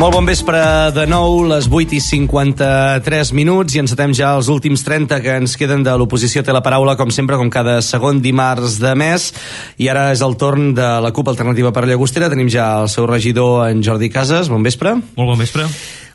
Molt bon vespre de nou, les 8:53 i encetem ja els últims 30 que ens queden de l'oposició. Té la paraula, com sempre, com cada segon dimarts de mes, i ara és el torn de la CUP Alternativa per Llagostera. Tenim ja el seu regidor, en Jordi Casas. Bon vespre. Molt bon vespre.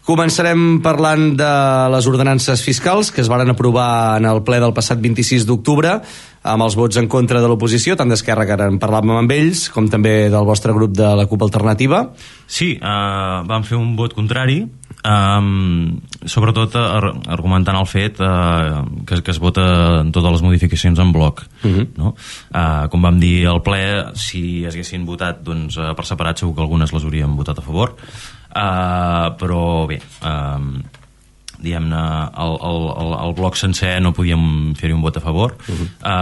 Començarem parlant de les ordenances fiscals que es varen aprovar en el ple del passat 26 d'octubre amb els vots en contra de l'oposició, tant d'Esquerra, que ara en parlàvem amb ells, com també del vostre grup de la CUP Alternativa. Sí, vam fer un vot contrari, sobretot argumentant el fet que es vota totes les modificacions en bloc. No? Com vam dir al ple, si es haguessin votat per separat, segur que algunes les hauríem votat a favor, però bé, diguem-ne, el bloc sencer no podíem fer-hi un vot a favor,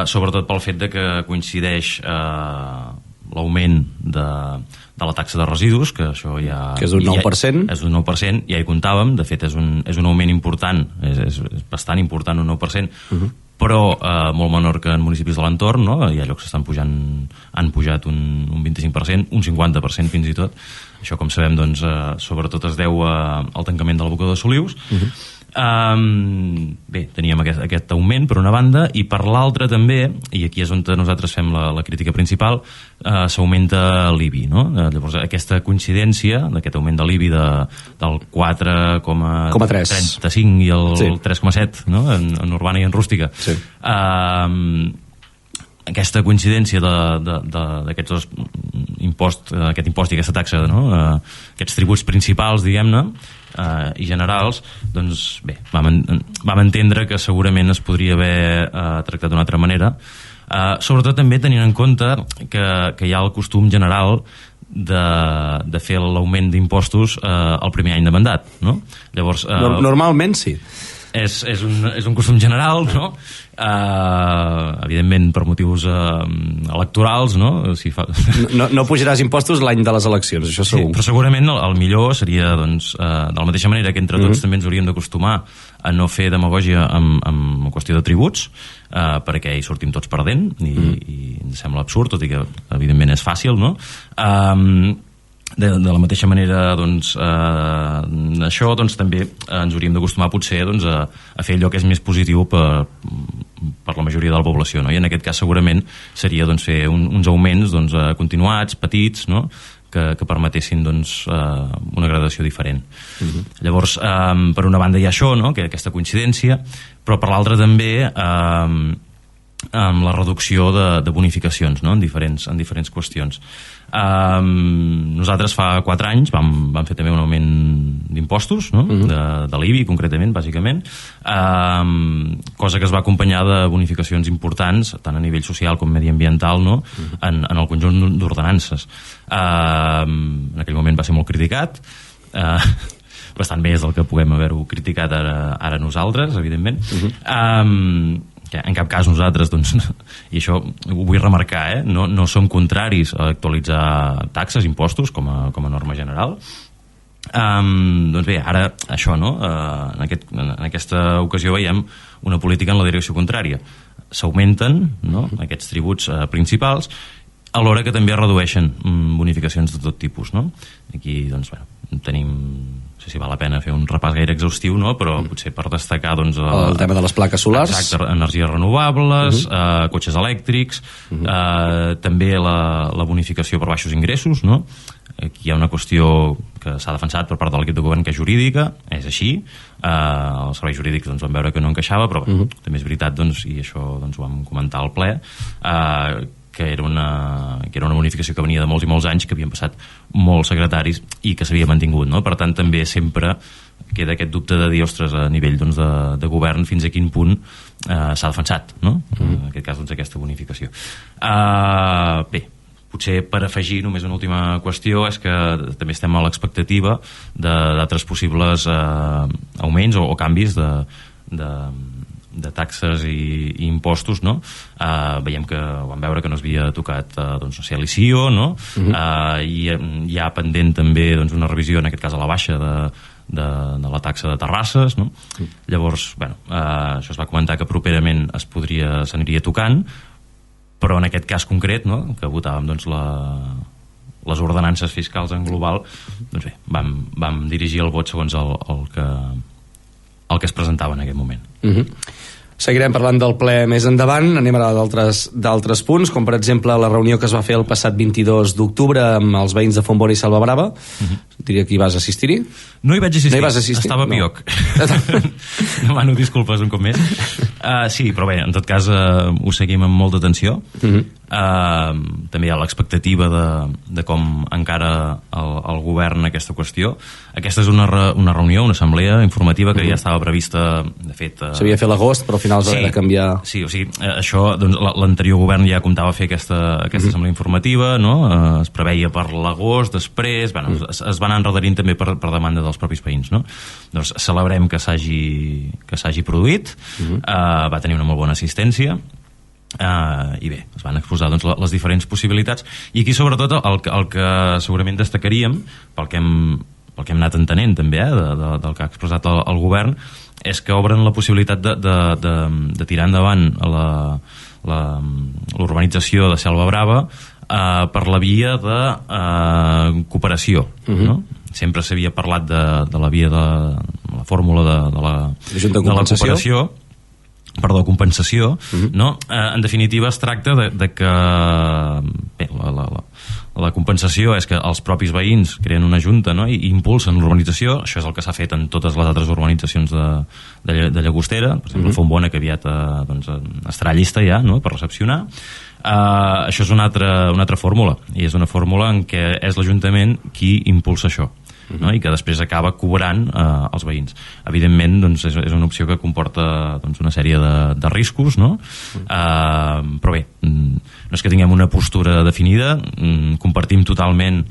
sobretot pel fet de que coincideix l'augment de la taxa de residus, que això ja... Que és d'un 9%. És d'un 9%, ja hi comptàvem, de fet és un augment important, és bastant important, un 9%, però molt menor que en municipis de l'entorn, no? Hi ha llocs que han pujat un 25%, un 50% fins i tot. Això, com sabem, sobretot es deu al tancament de l'abocador de Solius. Bé, teníem aquest augment per una banda, i per l'altra també, i aquí és on nosaltres fem la crítica principal, s'augmenta l'IBI, no? Llavors aquesta coincidència d'aquest augment de l'IBI del 4,35 i el 3,7, no? En urbana i en rústica, aquesta coincidència d'aquests dos impost i aquesta taxa, no? Aquests tributs principals, diguem-ne, i generals, doncs bé, vam entendre que segurament es podria haver tractat d'una altra manera, sobretot també tenint en compte que hi ha el costum general de fer l'augment d'impostos el primer any de mandat, no? Llavors, normalment sí. És un costum general, no? Evidentment per motius electorals, no? No pujaràs impostos l'any de les eleccions, això segur. Sí, però segurament el millor seria, de la mateixa manera que entre tots també ens hauríem d'acostumar a no fer demagògia amb qüestió de tributs, perquè hi sortim tots perdent, i ens sembla absurd, tot i que evidentment és fàcil, no? De la mateixa manera, això també ens hauríem d'acostumar potser a fer allò que és més positiu per la majoria de la població, no? I en aquest cas segurament seria fer uns augments continuats, petits, no? Que permetessin una gradació diferent. Llavors, per una banda hi ha això, no? Que aquesta coincidència, però per l'altra també amb la reducció de bonificacions, no? en diferents qüestions. Nosaltres fa 4 anys vam fer també un augment d'impostos, no? De l'IBI concretament, bàsicament, cosa que es va acompanyar de bonificacions importants tant a nivell social com mediambiental, no? En el conjunt d'ordenances. En aquell moment va ser molt criticat, bastant més del que puguem haver-ho criticat ara nosaltres, evidentment. En cap cas nosaltres, i això ho vull remarcar, no som contraris a actualitzar taxes, impostos, com a norma general. Doncs bé, ara això, no? En aquesta ocasió veiem una política en la direcció contrària. S'augmenten, no? Aquests tributs principals, alhora que també es redueixen bonificacions de tot tipus, no? Aquí, tenim... No sé si val la pena fer un repàs gaire exhaustiu, no? Però potser per destacar el tema de les plaques solars, exacte, energies renovables, cotxes elèctrics, també la bonificació per baixos ingressos, no? Aquí hi ha una qüestió que s'ha defensat per part de l'equip de govern, que és jurídica, és així. Els serveis jurídics van veure que no encaixava, però també és veritat, i això ho vam comentar al ple, que era una bonificació que venia de molts i molts anys, que havien passat molts secretaris i que s'havia mantingut, no? Per tant, també sempre queda aquest dubte de dir, ostres, a nivell de govern, fins a quin punt s'ha defensat, no? En aquest cas, aquesta bonificació. Bé, potser per afegir només una última qüestió és que també estem a l'expectativa d'altres possibles augments o canvis de taxes i impostos, no? Veiem que vam veure que no s'havia tocat l'ICIO, no? I hi ha pendent també una revisió, en aquest cas a la baixa, de la taxa de terrasses, no? Llavors, això es va comentar que properament s'aniria tocant, però en aquest cas concret, no? Que votàvem les ordenances fiscals en global, doncs bé, vam dirigir el vot segons el que es presentava en aquest moment. Seguirem parlant del ple més endavant, anem ara d'altres punts, com per exemple la reunió que es va fer el passat 22 d'octubre amb els veïns de Fontbona i Salvabrava. Diria que hi vas assistir-hi? No hi vaig assistir, estava no. Pioc. Demano disculpes un cop més. Sí, però bé, en tot cas ho seguim amb molta atenció. També hi ha l'expectativa de com encara el govern aquesta qüestió. Aquesta és una reunió, una assemblea informativa que ja estava prevista, de fet... S'havia fet l'agost, però al final es va haver de canviar... Sí, o sigui, això, doncs, l'anterior govern ja comptava fer aquesta assemblea informativa, no? Es preveia per l'agost, després... Bueno, es van anar enredarint també per demanda dels propis veïns, no? Doncs celebrem que s'hagi produït, va tenir una molt bona assistència, i bé, es van exposar doncs, les diferents possibilitats, i aquí sobretot el que segurament destacaríem pel que hem anat entenent també del que ha expressat el govern, és que obren la possibilitat de tirar endavant l'urbanització de Selva Brava per la via de cooperació, no? Sempre s'havia parlat de la via de la fórmula de la cooperació, compensació, no? En definitiva es tracta de que bé, la compensació és que els propis veïns creen una junta, no? I impulsen l'urbanització. Això és el que s'ha fet en totes les altres urbanitzacions de Llagostera, per exemple Fontbona, que aviat doncs, estarà llista ja, no? Per recepcionar. Això és una altra fórmula, i és una fórmula en què és l'Ajuntament qui impulsa això, no? I que després acaba cobrant els veïns. Evidentment, doncs, és una opció que comporta doncs, una sèrie de riscos, no? Però bé, no és que tinguem una postura definida, compartim totalment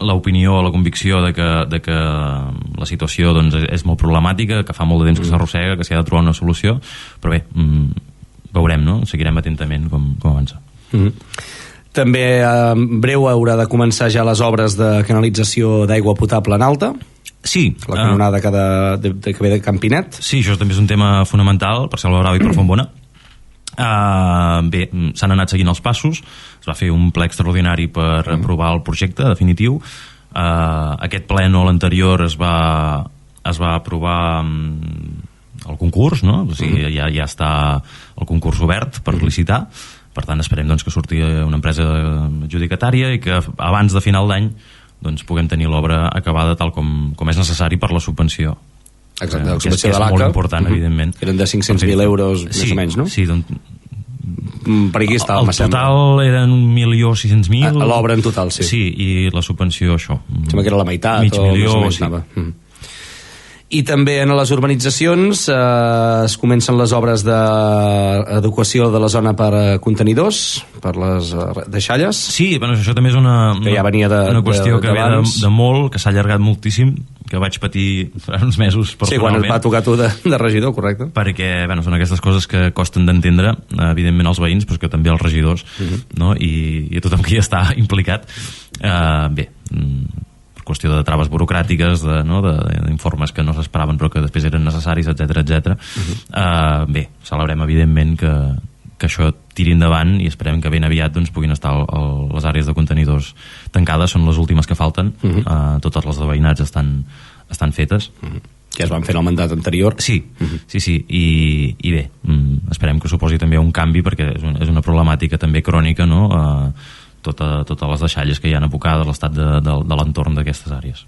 l'opinió, la convicció de que la situació doncs, és molt problemàtica, que fa molt de temps que s'arrossega, que s'hi ha de trobar una solució, però bé, veurem, no? Seguirem atentament com avança. També en breu haurà de començar ja les obres de canalització d'aigua potable en alta. Sí. La canonada que ve de Campinet. Sí, això també és un tema fonamental per Selva Brava i per Fontbona. Bé, s'han anat seguint els passos, es va fer un ple extraordinari per aprovar el projecte definitiu. Aquest ple, no l'anterior, es va aprovar el concurs, no? O sigui, ja està el concurs obert per licitar. Per tant, esperem doncs, que surti una empresa adjudicatària i que abans de final d'any doncs, puguem tenir l'obra acabada tal com és necessari per la subvenció. Exacte, la subvenció de l'ACA. És molt important, evidentment. Eren de 500.000 euros, més o menys, no? Sí, doncs... Per aquí està el total eren 1.600.000. L'obra en total, sí. Sí, i la subvenció, això. Sembla que era la meitat. Mig milió, sí. I també en les urbanitzacions es comencen les obres d'adequació de la zona per contenidors, per les deixalles. Sí, bueno, això també és una qüestió que ve de molt, que s'ha allargat moltíssim, que vaig patir uns mesos personalment. Sí, quan et va tocar tu de regidor, correcte. Perquè bueno, són aquestes coses que costen d'entendre, evidentment als veïns, però que també als regidors, no? I a tothom que hi està implicat. Bé, qüestió de traves burocràtiques, d'informes que no s'esperaven però que després eren necessaris, etc. Bé, celebrem evidentment que això tiri endavant i esperem que ben aviat doncs, puguin estar les àrees de contenidors tancades, són les últimes que falten, totes les de veïnats estan fetes. Que es van fer en el mandat anterior. Sí, i bé, esperem que suposi també un canvi perquè és una problemàtica també crònica, no?, totes les deixalles que hi ha abocades, l'estat de l'entorn d'aquestes àrees.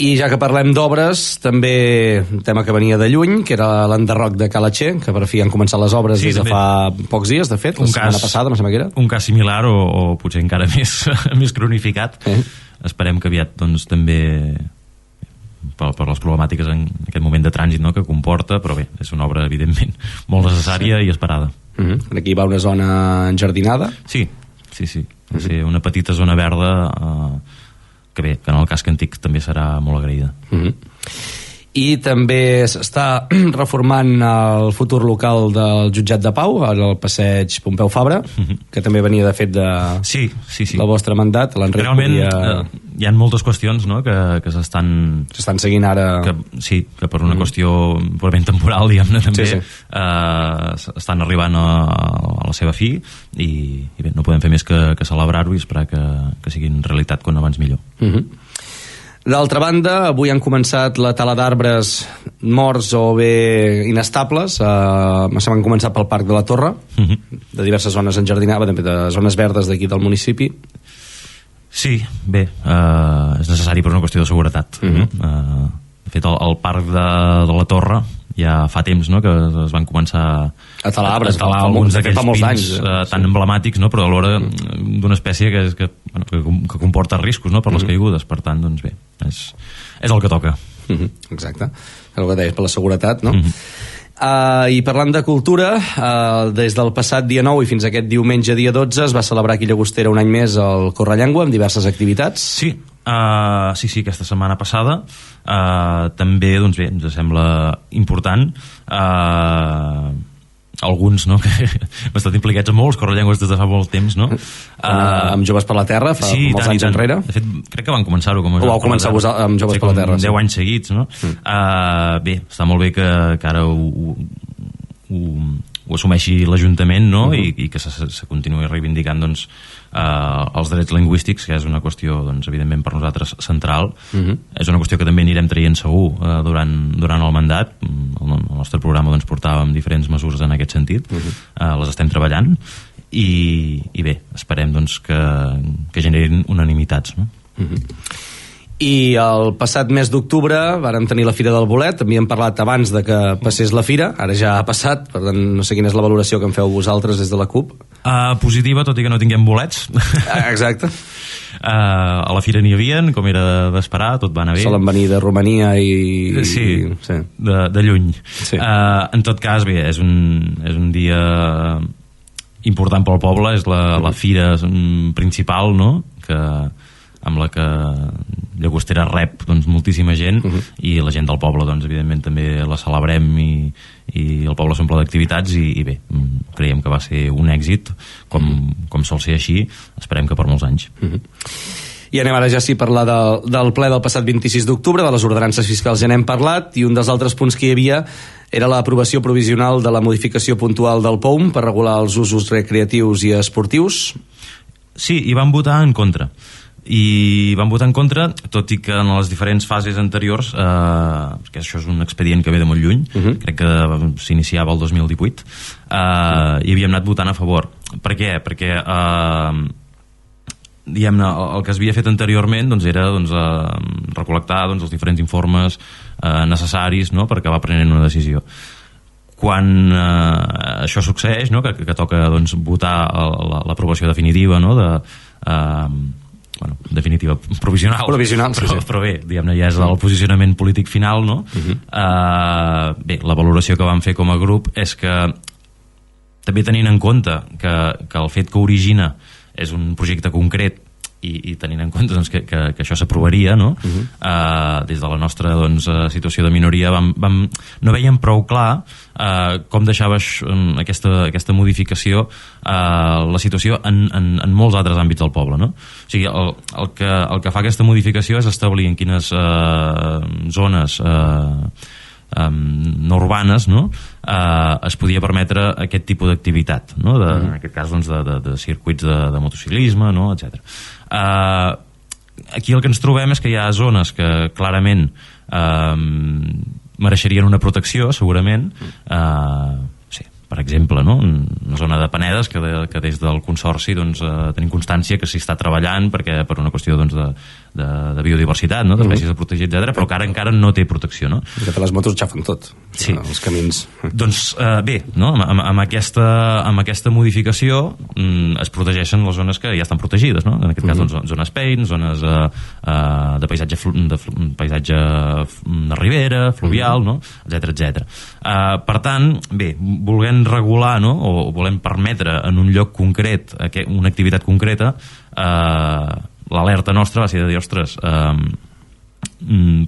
I ja que parlem d'obres, també un tema que venia de lluny, que era l'enderroc de Calatxer, que per fi han començat les obres des de fa pocs dies, de fet, la setmana passada, no sembla que era. Un cas similar o potser encara més cronificat. Esperem que aviat doncs, també per les problemàtiques en aquest moment de trànsit, no?, que comporta, però bé, és una obra evidentment molt necessària i esperada. Aquí va una zona enjardinada? Sí. Una petita zona verda que bé, que en el casc antic també serà molt agraïda. I també s'està reformant el futur local del Jutjat de Pau, al passeig Pompeu Fabra, que també venia de fet del vostre mandat. Realment hi ha moltes qüestions, no?, que s'estan seguint ara... Sí, que per una qüestió purament temporal, diguem-ne, també estan arribant a la seva fi i bé, no podem fer més que celebrar-ho i esperar que siguin realitat com abans millor. D'altra banda, avui han començat la tala d'arbres morts o bé inestables. S'han començat pel Parc de la Torre, de diverses zones enjardinades, de zones verdes d'aquí del municipi. Sí, bé, és necessari per una qüestió de seguretat. De fet, el Parc de la Torre ja fa temps, no?, que es van començar a talar arbres, a talar alguns d'aquells pins tan emblemàtics, no?, però alhora d'una espècie que comporta riscos, no?, per les caigudes. Per tant, doncs bé, és el que toca. Exacte, el que deies, per la seguretat, no? I parlant de cultura, des del passat dia 9 i fins a aquest diumenge dia 12 es va celebrar aquí a Llagostera un any més el Correllengua amb diverses activitats. Sí, aquesta setmana passada també, doncs bé, ens sembla important. Alguns, no?, que hem estat implicats en molts Correllengues des de fa molt temps, no? Amb Joves per la Terra, fa molts anys enrere. De fet, crec que van començar-ho com a Joves per la Terra. Amb Joves per la Terra, 10 anys seguits, no? Bé, està molt bé que ara ho assumeixi l'Ajuntament, no?, i que se continuï reivindicant, doncs, els drets lingüístics, que és una qüestió, doncs, evidentment per nosaltres central. És una qüestió que també anirem traient segur durant el mandat. El nostre programa, doncs, portàvem diferents mesures en aquest sentit. Les estem treballant i bé, esperem, doncs, que generin unanimitats, no? I el passat mes d'octubre vàrem tenir la Fira del Bolet. Havíem parlat abans de que passés la Fira, ara ja ha passat, per tant no sé quina és la valoració que en feu vosaltres des de la CUP. Positiva, tot i que no tinguem bolets. Exacte. A la Fira n'hi havien, com era d'esperar, tot va anar bé. Solen venir de Romania i... Sí. De lluny. Sí. En tot cas, bé, és un dia important pel poble, és la fira principal, no?, amb la que Llagostera rep, doncs, moltíssima gent, i la gent del poble, doncs, evidentment també la celebrem i el poble s'omple d'activitats i bé, creiem que va ser un èxit com sol ser així, esperem que per molts anys. I anem ara ja a parlar del ple del passat 26 d'octubre, de les ordenances fiscals ja n'hem parlat, i un dels altres punts que hi havia era l'aprovació provisional de la modificació puntual del POUM per regular els usos recreatius i esportius. Sí, hi van votar en contra. I van votar en contra, tot i que en les diferents fases anteriors, que això és un expedient que ve de molt lluny, crec que s'iniciava el 2018, hi havíem anat votant a favor. Per què? Perquè diguem-ne, el que s'havia fet anteriorment, doncs, era, doncs, recol·lectar, doncs, els diferents informes necessaris, no?, per acabar prenent una decisió. Quan això succeeix, no?, que toca, doncs, votar l'aprovació definitiva, no?, definitiva, provisional, sí. Però bé, diguem-ne, ja és el posicionament polític final, no? Bé, la valoració que vam fer com a grup és que, també tenint en compte que el fet que origina és un projecte concret i tenint en compte, doncs, que això s'aprovaria, no? Des de la nostra, doncs, situació de minoria no veiem prou clar com deixava aquesta modificació la situació en molts altres àmbits del poble, no? O sigui, el que fa aquesta modificació és establir en quines zones no urbanes, no?, es podia permetre aquest tipus d'activitat, no?, en aquest cas, doncs, de circuits de motociclisme, no?, etc. Aquí el que ens trobem és que hi ha zones que clarament mereixerien una protecció, segurament. Sí, per exemple, no?, una zona de Penedes que des del Consorci, doncs, tenim constància que s'hi està treballant per una qüestió, doncs, de biodiversitat, no?, d'espècies de protegir, etc., però que ara encara no té protecció, no? Que les motos xafen tot, sí, els camins. Doncs bé, no?, amb aquesta modificació es protegeixen les zones que ja estan protegides, no?, en aquest cas, doncs, zones PEIN, zones de paisatge de ribera, fluvial, no?, etc. Per tant, bé, volent regular, no?, o volem permetre en un lloc concret una activitat concreta, l'alerta nostra va ser de dir, ostres,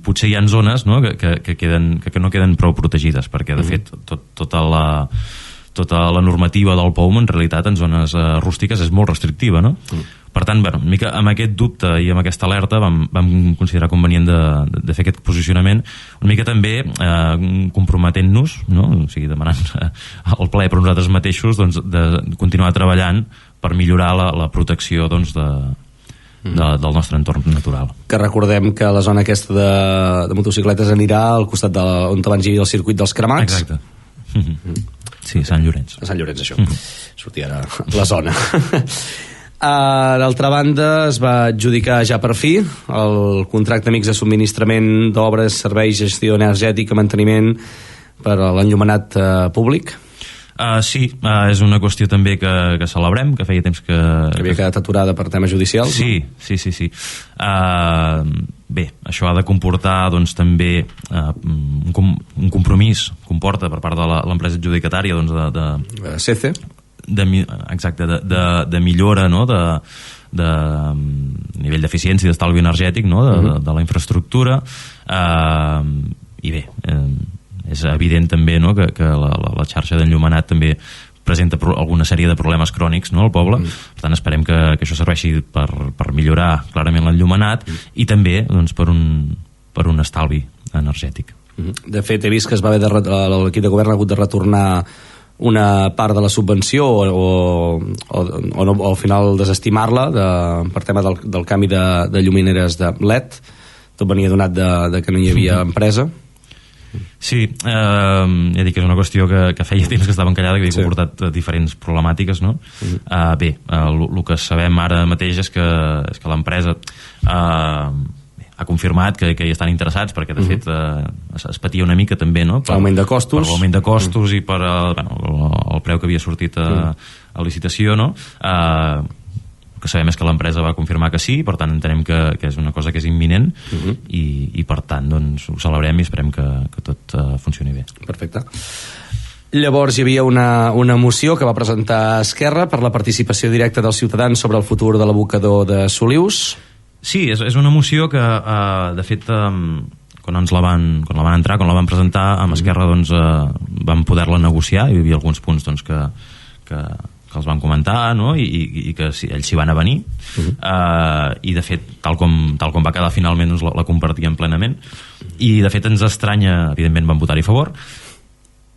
potser hi ha zones, no?, que no queden prou protegides, perquè de fet tota la normativa del POUM en realitat en zones rústiques és molt restrictiva, no? Per tant, una mica amb aquest dubte i amb aquesta alerta vam considerar convenient de fer aquest posicionament, una mica també comprometent-nos, no? O sigui, demanant el ple per nosaltres mateixos, doncs, de continuar treballant per millorar la protecció, doncs, del nostre entorn natural. Que recordem que la zona aquesta de motocicletes anirà al costat on abans hi havia el circuit dels cremats. Exacte. Sí, Sant Llorenç. A Sant Llorenç, això. Sortia ara la zona. D'altra banda, es va adjudicar ja per fi el contracte mixt de subministrament d'obres, serveis, gestió energètica, manteniment per a l'enllumenat públic. Sí, és una qüestió també que celebrem, que feia temps que havia quedat aturada per temes judicials. Sí, no? Sí. Bé, això ha de comportar, doncs, també un compromís, comporta per part de l'empresa adjudicatària, doncs, CECE. Exacte, de millora, no?, de nivell d'eficiència i d'estalvi energètic, no?, de la infraestructura, i bé, és evident també, no?, que la xarxa d'enllumenat també presenta alguna sèrie de problemes crònics, no?, al poble. Per tant, esperem que això serveixi per millorar clarament l'enllumenat i també, doncs, per un estalvi energètic. De fet, he vist que es va haver l'equip de govern ha hagut de retornar una part de la subvenció o al final desestimar-la per tema del canvi de llumineres de LED. Tot venia donat que no hi havia empresa. Sí, ja dic que és una qüestió que feia temps que estava encallada, que havia comportat diferents problemàtiques, no? Bé, el que sabem ara mateix és que l'empresa ha confirmat que hi estan interessats, perquè de fet es patia una mica també, no?, per l'augment de costos, per l'augment de costos i per el preu que havia sortit a licitació, no? El que sabem és que l'empresa va confirmar que sí, per tant entenem que és una cosa que és imminent i per tant, doncs, ho celebrem i esperem que tot funcioni bé. Perfecte. Llavors hi havia una moció que va presentar Esquerra per la participació directa dels ciutadans sobre el futur de l'abocador de Solius. Sí, és una moció que, de fet, quan la van presentar, amb Esquerra, doncs, vam poder-la negociar. Hi havia alguns punts, doncs, que els van comentar, no?, i que ells s'hi van a venir. I, de fet, tal com va quedar finalment, doncs, la compartíem plenament. I, de fet, ens estranya, evidentment vam votar-hi a favor,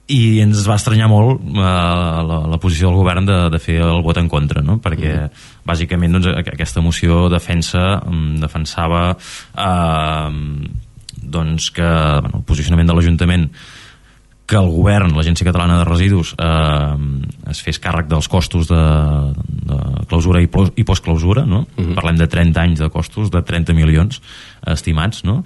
i ens va estranyar molt la posició del govern de fer el vot en contra, no?, perquè bàsicament, doncs, aquesta moció defensava doncs, que el posicionament de l'Ajuntament, que el govern, l'Agència Catalana de Residus, es fes càrrec dels costos de clausura i postclausura, no? Parlem de 30 anys de costos, de 30 milions estimats, no?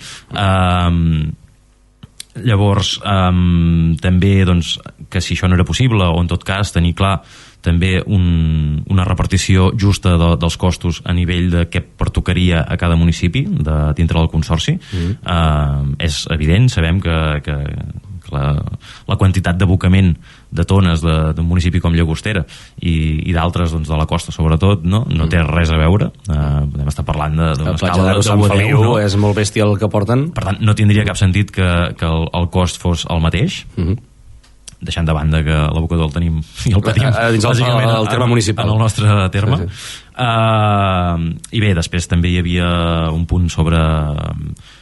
Llavors, també, doncs, que si això no era possible, o en tot cas tenir clar també una repartició justa dels costos a nivell de què pertocaria a cada municipi dintre del consorci, és evident, sabem que la quantitat d'abocament de tones d'un municipi com Llagostera i d'altres, doncs, de la costa sobretot, no té res a veure. Podem estar parlant d'una escala de Sant Feliu, no? És molt bèstia el que porten. Per tant, no tindria cap sentit que el cost fos el mateix, deixant de banda que l'abocador el tenim i el patim dins el terme municipal, en el nostre terme. I bé, després també hi havia un punt sobre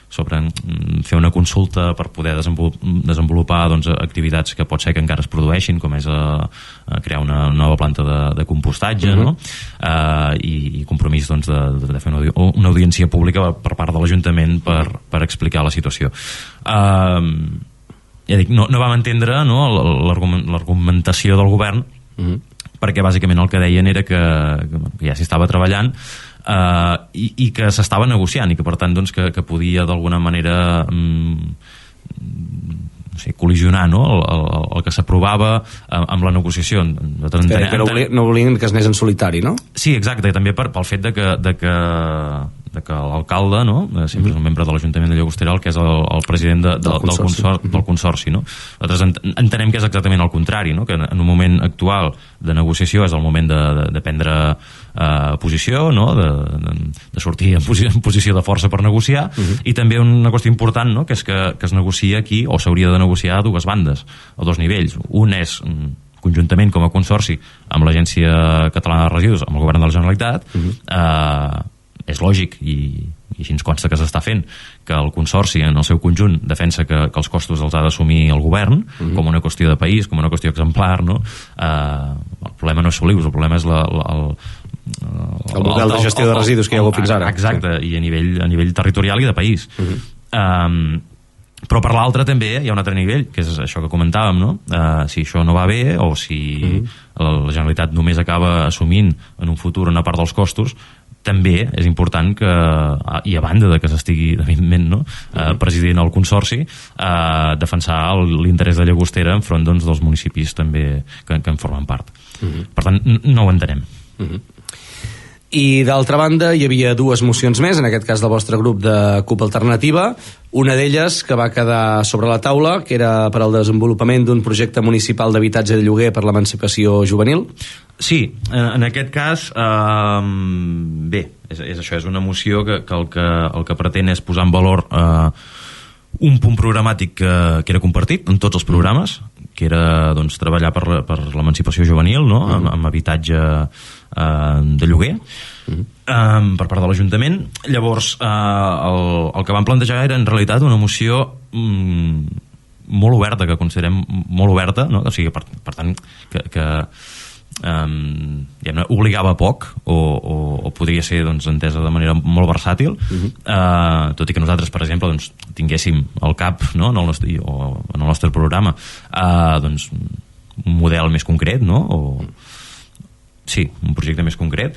fer una consulta per poder desenvolupar, doncs, activitats que pot ser que encara es produeixin, com és crear una nova planta de compostatge, no? I compromís, doncs, de fer una audiència pública per part de l'Ajuntament per explicar la situació. Ja dic, no vam entendre, no, l'argumentació del govern, perquè bàsicament el que deien era que ja s'hi estava treballant i que s'estava negociant i que per tant, doncs, que podia d'alguna manera col·lisionar, no, el que s'aprovava amb la negociació. Que no volien que es anés en solitari, no? Sí, exacte, i també pel fet de que l'alcalde, no, sempre és un membre de l'Ajuntament de Llagostera, el que és el president del consorci, no? Nosaltres entenem que és exactament el contrari, no? Que en un moment actual de negociació és el moment de prendre posició, no? De sortir en posició de força per negociar, i també una qüestió important, no? Que és que es negocia aquí, o s'hauria de negociar a dues bandes, a dos nivells. Un és conjuntament com a consorci amb l'Agència Catalana de Residus, amb el Govern de la Generalitat, és lògic i així ens consta que s'està fent, que el consorci en el seu conjunt defensa que els costos els ha d'assumir el govern com una qüestió de país, com una qüestió exemplar, no? El problema no és Solius, el problema és el model de gestió de residus que hi ha hagut fins ara. Exacte, i a nivell territorial i de país. Però per l'altre també hi ha un altre nivell, que és això que comentàvem, no? Si això no va bé o si la Generalitat només acaba assumint en un futur una part dels costos, també és important que, i a banda de que s'estigui, evidentment, no? Presidint el consorci, defensar l'interès de Llagostera enfront dels municipis també que en formen part. Per tant, no ho entenem. I d'altra banda hi havia dues mocions més, en aquest cas del vostre grup de CUP Alternativa, una d'elles que va quedar sobre la taula, que era per al desenvolupament d'un projecte municipal d'habitatge de lloguer per l'emancipació juvenil. Sí, en aquest cas bé, és això, és una moció que el que pretén és posar en valor un punt programàtic que era compartit en tots els programes, que era doncs, treballar per l'emancipació juvenil, no? Amb habitatge de lloguer per part de l'Ajuntament. Llavors el que vam plantejar era en realitat una moció molt oberta, que considerem molt oberta, no? O sigui, per tant que obligava poc o podria ser doncs, entesa de manera molt versàtil, tot i que nosaltres, per exemple, doncs, tinguéssim al cap, no? en el nostre programa doncs, un model més concret, no? Sí, un projecte més concret.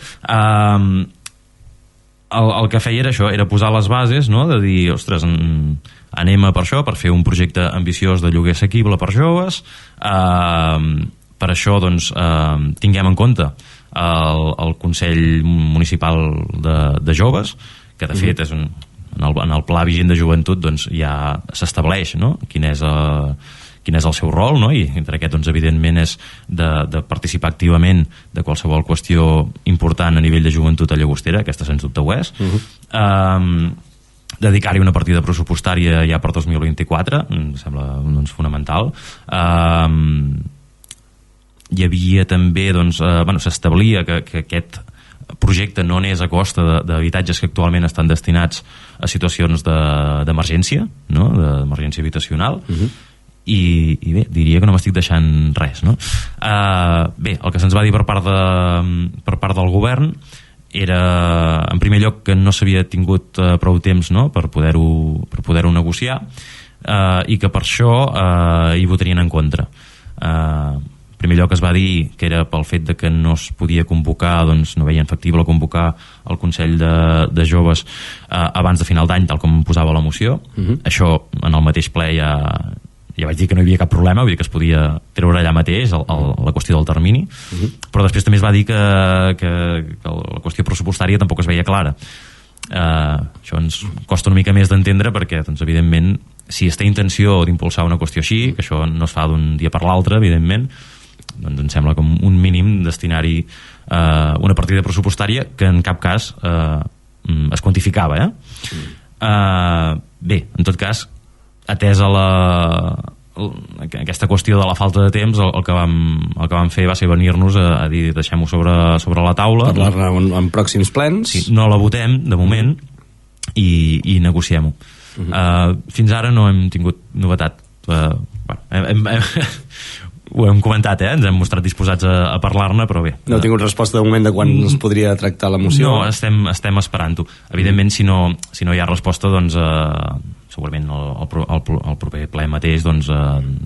El que feia era això, era posar les bases, no? De dir, ostres, anem per això, per fer un projecte ambiciós de lloguer assequible per joves. Per això doncs, tinguem en compte el Consell Municipal de Joves, que de fet és en el Pla Vigent de Joventut doncs, ja s'estableix, no? Quin és el seu rol, no? I entre aquest doncs, evidentment és de participar activament de qualsevol qüestió important a nivell de joventut a Llagostera, aquesta sens dubte ho és. Dedicar-hi una partida pressupostària ja per 2024 em sembla doncs, fonamental. Hi havia també, doncs, s'establia que aquest projecte no anés a costa d'habitatges que actualment estan destinats a situacions d'emergència, no? D'emergència habitacional. I bé, diria que no m'estic deixant res, no? Bé, el que se'ns va dir per part del govern era, en primer lloc, que no s'havia tingut prou temps, no? per poder-ho negociar, i que per això hi votarien en contra. En primer lloc es va dir que era pel fet de que no es podia convocar, doncs no veien factible convocar el Consell de Joves abans de final d'any, tal com posava la moció. Això en el mateix ple ja vaig dir que no hi havia cap problema, vull dir que es podia treure allà mateix la qüestió del termini, però després també es va dir que la qüestió pressupostària tampoc es veia clara. Això ens costa una mica més d'entendre perquè, doncs, evidentment, si es té intenció d'impulsar una qüestió així, que això no es fa d'un dia per l'altre, evidentment, doncs em sembla com un mínim destinar-hi una partida pressupostària que en cap cas es quantificava. Bé, en tot cas, atesa aquesta qüestió de la falta de temps, el que vam fer va ser venir-nos a dir deixem-ho sobre la taula, parlar-ne en pròxims plens. Sí, no la votem de moment i negociem-ho. Fins ara no hem tingut novetat. Ho hem comentat, ens hem mostrat disposats a parlar-ne, però bé. No heu tingut resposta de moment de quan es podria tractar la moció? No, estem esperant-ho. Evidentment, si no hi ha resposta, doncs segurament el proper ple mateix doncs,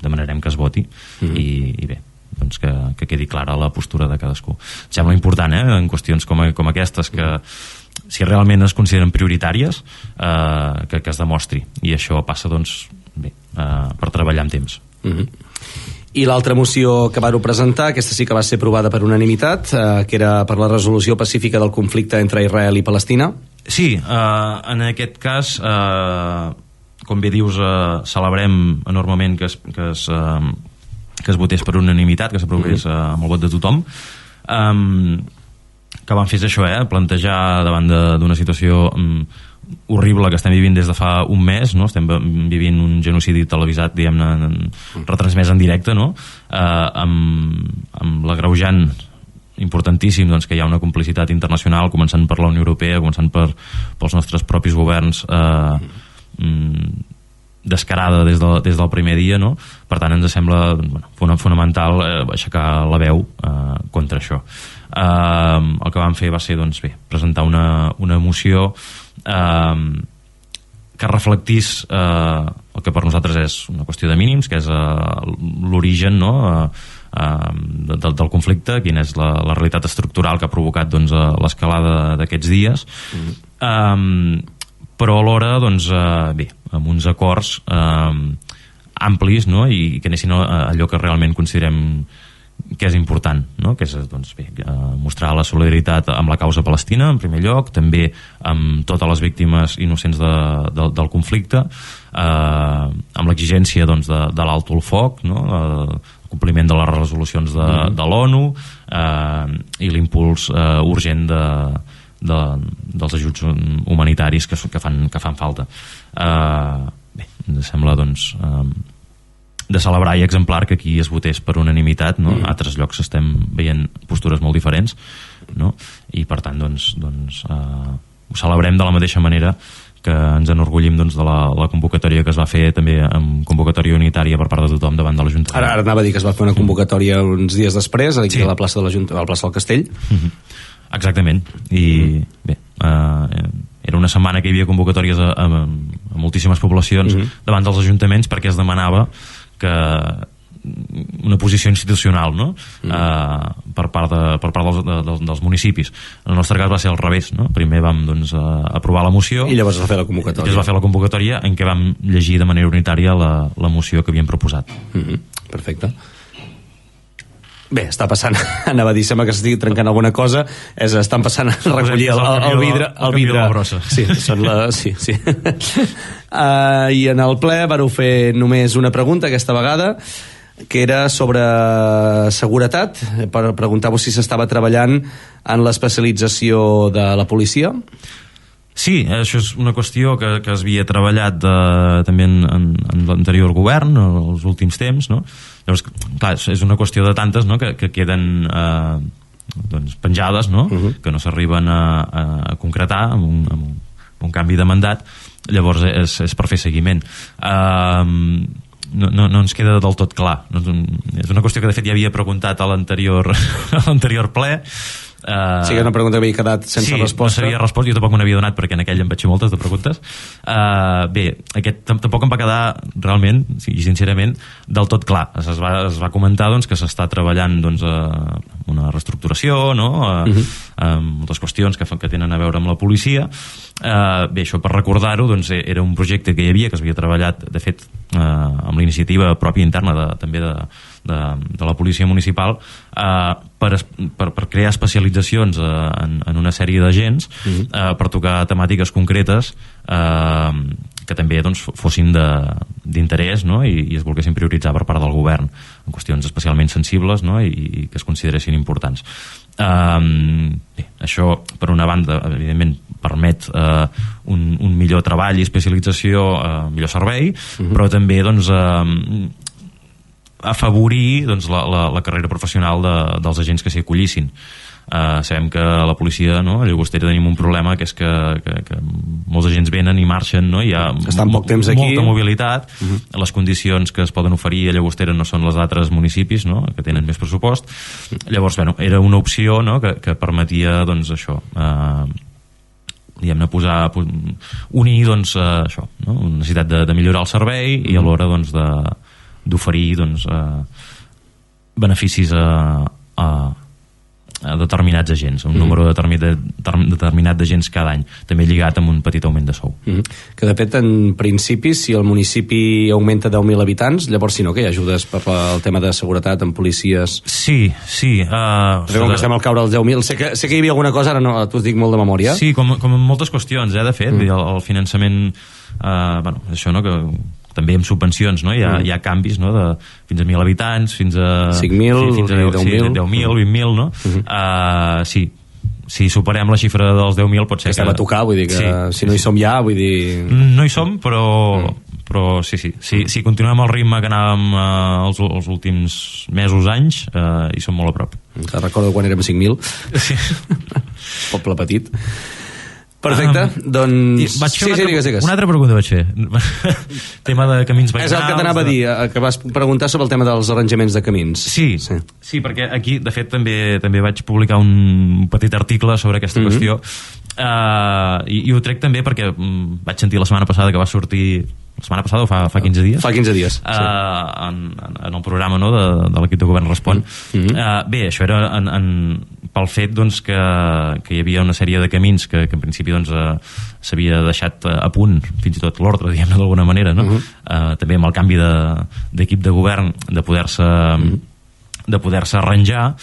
demanarem que es voti i bé, doncs que quedi clara la postura de cadascú. Em sembla important, en qüestions com aquestes, que si realment es consideren prioritàries, que es demostri. I això passa, doncs, bé, per treballar amb temps. I l'altra moció que vau presentar, aquesta sí que va ser aprovada per unanimitat, que era per la resolució pacífica del conflicte entre Israel i Palestina. Sí, en aquest cas, com bé dius, celebrem enormement que es votés per unanimitat, que s'aprovés amb el vot de tothom. Que van fer això, plantejar davant d'una situació horrible que estem vivint des de fa un mes, no? Estem vivint un genocidi televisat, diguem-ne, retransmès en directe, no? Amb l'agreujant importantíssim, doncs, que hi ha una complicitat internacional, començant per la Unió Europea, començant pels nostres propis governs, descarada des del primer dia, no? Per tant, ens sembla fonamental aixecar la veu contra això. El que vam fer va ser, doncs, presentar una moció que reflectís el que per nosaltres és una qüestió de mínims, que és l'origen, no? Del conflicte, quina és la realitat estructural que ha provocat, doncs, l'escalada d'aquests dies, però alhora, doncs, amb uns acords amplis, no? I que anessin a allò que realment considerem que és important, no? Que és, doncs, mostrar la solidaritat amb la causa palestina, en primer lloc, també amb totes les víctimes innocents del conflicte, amb l'exigència, doncs, de l'alto el foc, no? El compliment de les resolucions de l'ONU, i l'impuls urgent dels ajuts humanitaris que fan falta. Ens sembla, doncs, de celebrar i exemplar que aquí es votés per unanimitat, no? A altres llocs estem veient postures molt diferents, no? I per tant, doncs, ho celebrem de la mateixa manera que ens enorgullim, doncs, de la convocatòria que es va fer també amb convocatòria unitària per part de tothom davant de l'Ajuntament. Ara anava a dir que es va fer una convocatòria uns dies després, aquí a la plaça de l'Ajuntament, a la plaça del Castell. Exactament. I bé, era una setmana que hi havia convocatòries a moltíssimes poblacions davant dels ajuntaments, perquè es demanava que una posició institucional, no? Per part dels municipis. En el nostre cas va ser al revés, no? Primer vam, doncs, aprovar la moció i llavors es va fer la convocatòria. Es va fer la convocatòria en què vam llegir de manera unitària la moció que havíem proposat. Perfecte. Bé, està passant, anava a dir, sembla que s'estigui trencant alguna cosa, estan passant a recollir el vidre. Sí. I en el ple vareu fer només una pregunta aquesta vegada, que era sobre seguretat, per preguntar-vos si s'estava treballant en l'especialització de la policia. Sí, això és una qüestió que es havia treballat també en l'anterior govern, els últims temps, no? Llavors, clar, és una qüestió de tantes, no? que queden doncs, penjades, no? Que no s'arriben a concretar amb un canvi de mandat. Llavors és per fer seguiment. No ens queda del tot clar. És una qüestió que de fet ja havia preguntat a l'anterior ple. Sí, que una pregunta havia quedat sense resposta. Sí, no s'havia respost, jo tampoc me n'havia donat perquè en aquell em vaig fer moltes de preguntes. Bé, aquest tampoc em va quedar realment, i sincerament, del tot clar. Es va comentar, doncs, que s'està treballant, doncs, una reestructuració, no? Moltes qüestions que tenen a veure amb la policia. Bé, això per recordar-ho, doncs, era un projecte que hi havia, que s'havia treballat, de fet, amb l'iniciativa pròpia interna també de la policia municipal, per crear especialitzacions en una sèrie d'agents, per tocar temàtiques concretes que també, doncs, fossin d'interès, no? I es volguessin prioritzar per part del govern en qüestions especialment sensibles, no? I que es consideressin importants. Bé, això, per una banda, evidentment permet un millor treball i especialització, millor servei, però també, doncs, afavorir, doncs, la carrera professional dels agents que s'hi acollissin. Sabem que a la policia, no, a Llagostera tenim un problema, que és que molts agents venen i marxen, no? Hi ha poc temps aquí, molta mobilitat. Les condicions que es poden oferir a Llagostera no són les d'altres municipis, no? Que tenen més pressupost. Llavors, bueno, era una opció, no? que permetia, doncs, això, diguem-ne, unir, doncs, això, no? Una necessitat de millorar el servei i alhora, doncs, d'oferir, doncs, beneficis a determinats agents, un número determinat d'agents cada any, també lligat amb un petit augment de sou. Que de fet, en principi, si el municipi augmenta 10.000 habitants, llavors sí, no, que hi ha ajudes per el tema de seguretat amb policies. Sí. Com que estem al caure als 10.000, sé que hi havia alguna cosa, ara no t'ho dic molt de memòria. Sí, com en moltes qüestions, de fet, el finançament, això, no, que també amb subvencions, no? Hi ha canvis, no? De fins a 1.000 habitants, fins a 5.000, fins a 10.000, 20.000, no? Sí, si superem la xifra dels 10.000 pot ser que estem a tocar, vull dir que si no hi som ja, vull dir... No hi som, però si continuem el ritme que anàvem els últims mesos, anys, hi som molt a prop. Te recordo quan érem 5.000. Sí. Poble petit. Perfecte, doncs... Digues. Una altra pregunta vaig fer. Tema de camins veïnals... És el que t'anava a dir, que vas preguntar sobre el tema dels arranjaments de camins. Sí, perquè aquí, de fet, també vaig publicar un petit article sobre aquesta qüestió, i ho trec també perquè vaig sentir la setmana passada que va sortir... La setmana passada o fa 15 dies? Fa 15 dies, en el programa, no?, de l'equip de govern Respon. Bé, això era pel fet, doncs, que hi havia una sèrie de camins que en principi, doncs, s'havia deixat a punt, fins i tot l'ordre, diguem-ne d'alguna manera, no? També amb el canvi d'equip de govern, de poder-se arranjar,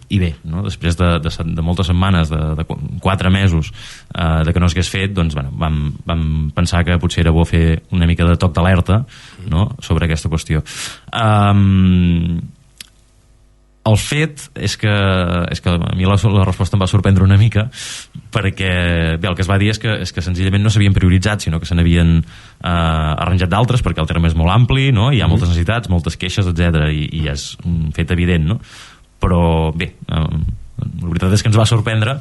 i bé, no? Després de moltes setmanes, de 4 mesos de que no s'hagués fet, doncs, bueno, vam pensar que potser era bo fer una mica de toc d'alerta, no?, sobre aquesta qüestió. El fet és que a mi la resposta em va sorprendre una mica, perquè bé, el que es va dir és que senzillament no s'havien prioritzat, sinó que se n'havien arranjat d'altres, perquè el terme és molt ampli, no?, hi ha moltes necessitats, moltes queixes, etc, i és un fet evident, no? Però bé, la veritat és que ens va sorprendre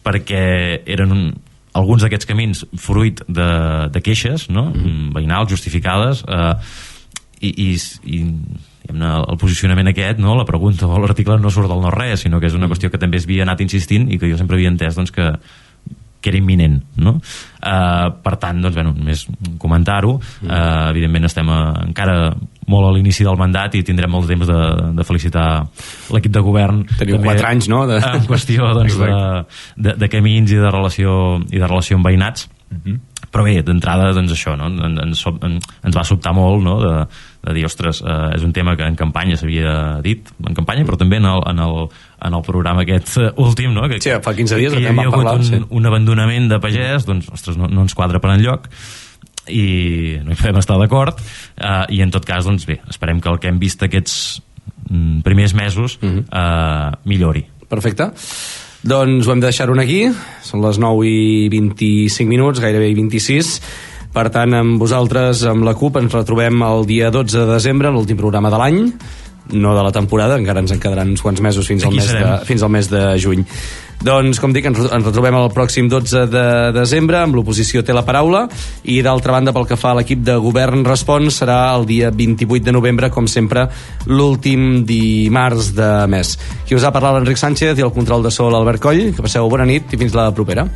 perquè eren alguns d'aquests camins fruit de queixes, no?, veïnals, justificades, i el posicionament aquest, no?, la pregunta o l'article no surt del no-res, sinó que és una qüestió que també s'havia anat insistint i que jo sempre havia entès, doncs, que era imminent, no? Per tant, doncs, bé, només comentar-ho. Evidentment estem encara molt a l'inici del mandat i tindrem molt temps de felicitar l'equip de govern. Teniu 4 anys, no? En qüestió, doncs, de camins i de relació amb veïnats. Però bé, d'entrada, doncs, això, no?, ens va sobtar molt, no?, de dir, ostres, és un tema que en campanya s'havia dit, en campanya, però també en el programa aquest últim, no?, que fa 15 dies que hi havia hagut un abandonament de pagès, doncs, ostres, no ens quadra per enlloc, i no hi podem estar d'acord, i en tot cas, doncs bé, esperem que el que hem vist aquests primers mesos millori. Perfecte. Doncs ho hem de deixar-ho aquí, són les 9:25, gairebé 26. Per tant, amb vosaltres, amb la CUP, ens retrobem el dia 12 de desembre, en l'últim programa de l'any, no de la temporada, encara ens en quedaran uns quants mesos fins al mes de juny. Doncs, com dic, ens retrobem el pròxim 12 de desembre, amb l'oposició té la paraula, i d'altra banda, pel que fa a l'equip de govern Respon, serà el dia 28 de novembre, com sempre, l'últim dimarts de mes. Qui us ha parlat, l'Enric Sánchez, i el control de so, l'Albert Coll. Que passeu bona nit i fins la propera.